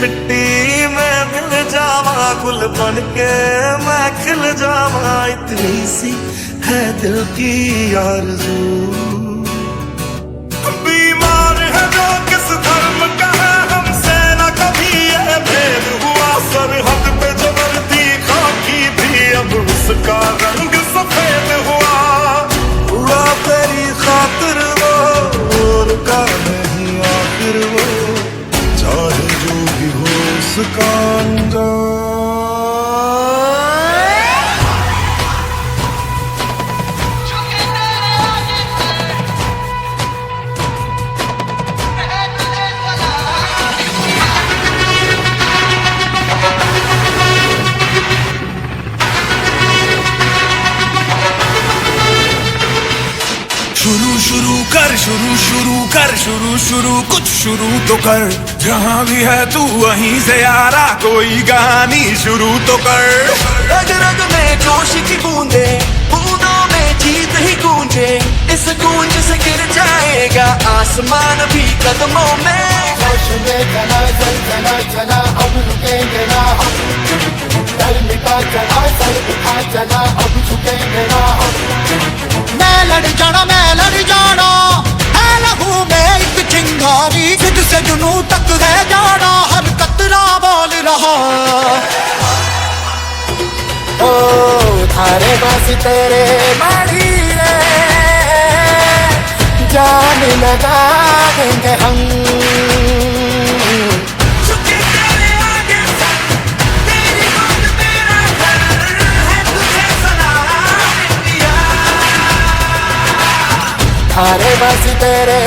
मिट्टी में मिल जावा, गुल बन के मैं खिल जावा, इतनी सी है दिल की आरज़ू। बीमार है जो किस धर्म का है, हमसे न कभी ये भेद हुआ, सरहद पे जो वर्दी खाकी थी अब उसका रंग सफेद हुआ। उड़ा तेरी खातिर वो रुका नहीं आखिर वो, चाहे जो भी हो उसका अंजाम। शुरू कुछ शुरू तो कर, जहाँ भी है तू वहीं से यारा, कोई कहानी शुरू तो कर। रग रग में जोश की बूंदे, बूंदों में जीत ही गूंजे, इस गूंज से गिर जाएगा आसमान भी कदमों में। जोश में चला चल चला चला अब रुकेंगे ना हम, डर मिटा चला सर उठा चला अब झुकेंगे ना हम। मैं लड़ जाना है लहू में एक चिंगारी, सिद्ध से जुनू तक है जाना, हर कतरा बोल रहा। ओ थारे बस तेरे मारी रे, जान लगा देंगे हम। थारे बस तेरे